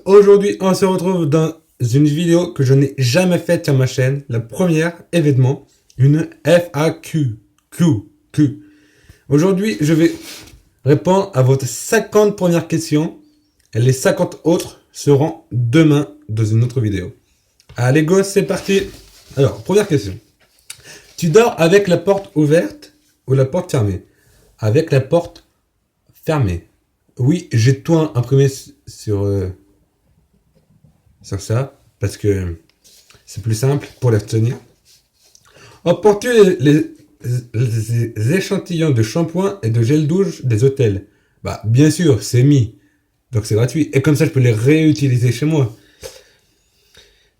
Aujourd'hui, on se retrouve dans une vidéo que je n'ai jamais faite sur ma chaîne. La première événement, une FAQ. Aujourd'hui, je vais répondre à votre 50 premières questions et les 50 autres seront demain dans une autre vidéo. Allez go, c'est parti. Alors, première question. Tu dors avec la porte ouverte ou la porte fermée? Avec la porte fermée. Oui, j'ai tout imprimé sur ça, parce que c'est plus simple pour les retenir. Emportes-tu les échantillons de shampoing et de gel douche des hôtels? Bah, bien sûr, c'est mis. Donc c'est gratuit. Et comme ça, je peux les réutiliser chez moi.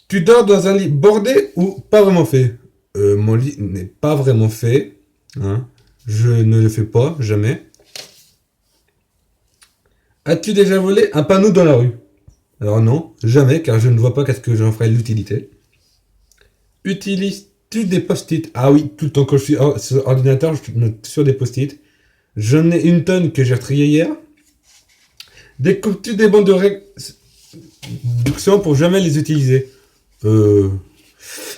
Tu dors dans un lit bordé ou pas vraiment fait? Mon lit n'est pas vraiment fait. Hein. Je ne le fais pas, jamais. As-tu déjà volé un panneau dans la rue? Alors non, jamais, car je ne vois pas qu'est-ce que j'en ferais l'utilité. Utilises-tu des post-it? Ah oui, tout le temps quand je suis sur ordinateur, je note sur des post-it. J'en ai une tonne que j'ai retriée hier. Découpes-tu des bandes de réduction pour jamais les utiliser?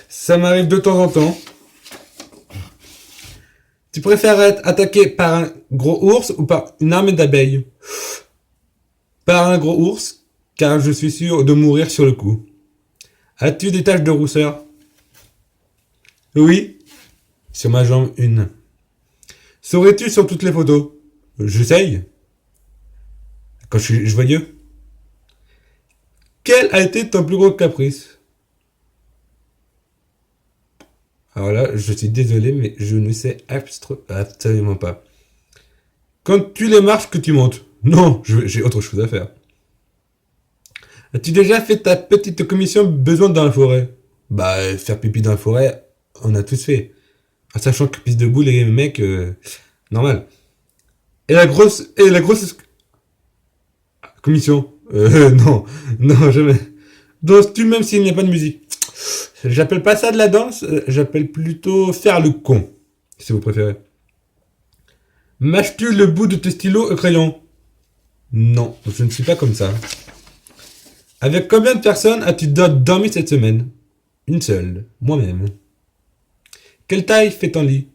Ça m'arrive de temps en temps. Tu préfères être attaqué par un gros ours ou par une armée d'abeilles? Par un gros ours, car je suis sûr de mourir sur le coup. As-tu des taches de rousseur? Oui, sur ma jambe, une. Souris-tu sur toutes les photos? J'essaye. Quand je suis joyeux. Quel a été ton plus gros caprice? Alors là, je suis désolé, mais je ne sais absolument pas. Quand tu les marches que tu montes? Non, j'ai autre chose à faire. As-tu déjà fait ta petite commission besoin dans la forêt? Bah, faire pipi dans la forêt, on a tous fait. En sachant que pisse debout, les mecs, normal. Et la grosse commission? Non, jamais. Danses-tu même s'il n'y a pas de musique? J'appelle pas ça de la danse, j'appelle plutôt faire le con, si vous préférez. Mâches-tu le bout de tes stylos au crayon? Non, je ne suis pas comme ça. Avec combien de personnes as-tu dormi cette semaine? Une seule, moi-même. Quelle taille fait ton lit?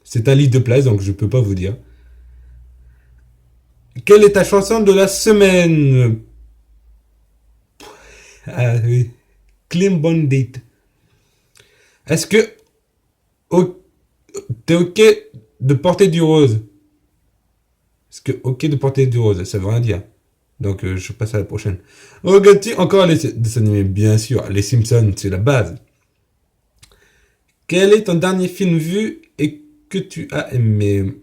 C'est un lit de place, donc je peux pas vous dire. Quelle est ta chanson de la semaine? Ah oui. Clean Bandit. Est-ce que t'es ok de porter du rose? Est-ce que ok de porter du rose, ça veut rien dire. Donc je passe à la prochaine. Regardes-tu encore les dessins animés? Bien sûr, les Simpsons, c'est la base. Quel est ton dernier film vu et que tu as aimé?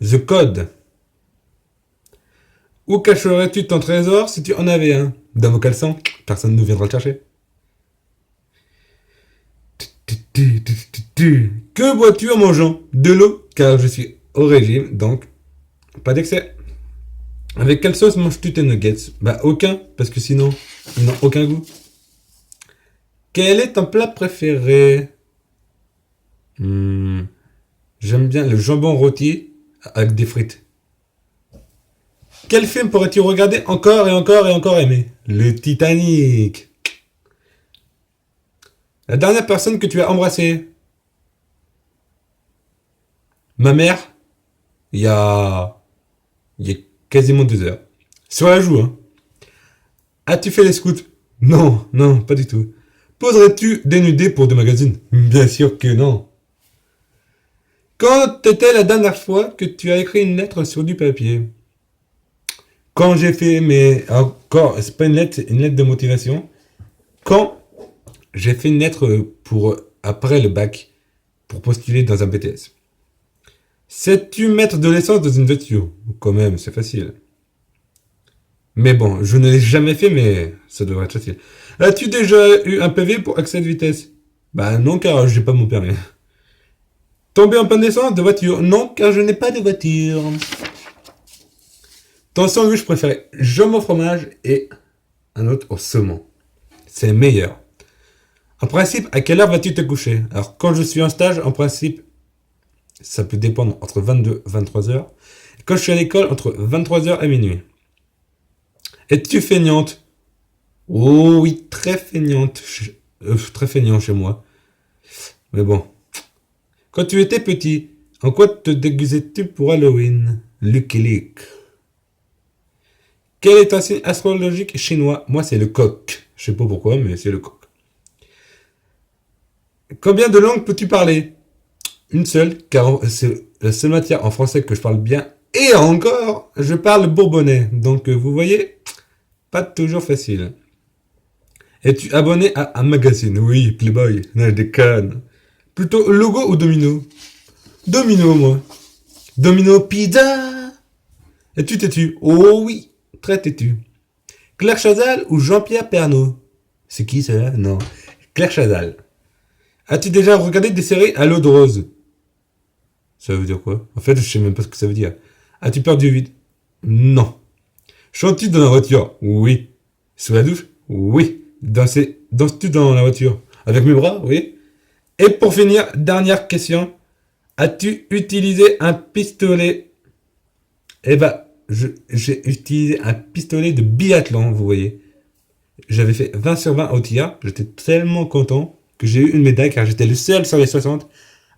The Code. Où cacherais-tu ton trésor si tu en avais un? Dans vos caleçons? Personne ne viendra le chercher. Que bois-tu en mangeant? De l'eau, car je suis au régime, donc pas d'excès. Avec quelle sauce manges-tu tes nuggets? Bah aucun, parce que sinon, ils n'ont aucun goût. Quel est ton plat préféré? J'aime bien le jambon rôti avec des frites. Quel film pourrais-tu regarder encore et encore et encore aimer? Le Titanic. La dernière personne que tu as embrassée? Ma mère? Il y a quasiment 2 heures. Sur la joue, hein. As-tu fait les scouts? Non, pas du tout. Poserais-tu dénudé pour des magazines? Bien sûr que non. Quand était la dernière fois que tu as écrit une lettre sur du papier? Quand j'ai fait encore, c'est pas une lettre, c'est une lettre de motivation. Quand j'ai fait une lettre pour après le bac, pour postuler dans un BTS. Sais-tu mettre de l'essence dans une voiture? Quand même, c'est facile. Mais bon, je ne l'ai jamais fait, mais ça devrait être facile. As-tu déjà eu un PV pour excès de vitesse? Bah non, car j'ai pas mon permis. Tombé en panne d'essence de voiture? Non, car je n'ai pas de voiture. Ton sandwich préféré? Jambon au fromage et un autre au saumon. C'est meilleur. En principe, à quelle heure vas-tu te coucher? Alors, quand je suis en stage, en principe, ça peut dépendre entre 22 et 23 heures. Quand je suis à l'école, entre 23 heures et minuit. Es-tu feignante? Oh oui, très feignante. Très feignant chez moi. Mais bon. Quand tu étais petit, en quoi te déguisais-tu pour Halloween? Lucky Luke. Quel est ton signe astrologique chinois? Moi, c'est le coq. Je sais pas pourquoi, mais c'est le coq. Combien de langues peux-tu parler? Une seule, car c'est la seule matière en français que je parle bien. Et encore, je parle bourbonnais. Donc, vous voyez, pas toujours facile. Es-tu abonné à un magazine? Oui, Playboy. Non, je déconne. Plutôt Logo ou Domino? Domino, moi. Domino Pizza. Es-tu têtu? Oh oui, très têtu. Claire Chazal ou Jean-Pierre Pernaut? C'est qui ça? Non. Claire Chazal. As-tu déjà regardé des séries à l'eau de rose? Ça veut dire quoi? En fait, je sais même pas ce que ça veut dire. As-tu peur du vide? Non. Chantes-tu dans la voiture? Oui. Sous la douche? Oui. Danses-tu dans la voiture? Avec mes bras? Oui. Et pour finir, dernière question. As-tu utilisé un pistolet? Eh ben, j'ai utilisé un pistolet de biathlon, vous voyez. J'avais fait 20 sur 20 au tir. J'étais tellement content que j'ai eu une médaille car j'étais le seul sur les 60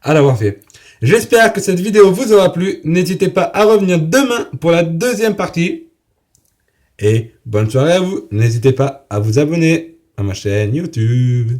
à l'avoir fait. J'espère que cette vidéo vous aura plu. N'hésitez pas à revenir demain pour la deuxième partie. Et bonne soirée à vous. N'hésitez pas à vous abonner à ma chaîne YouTube.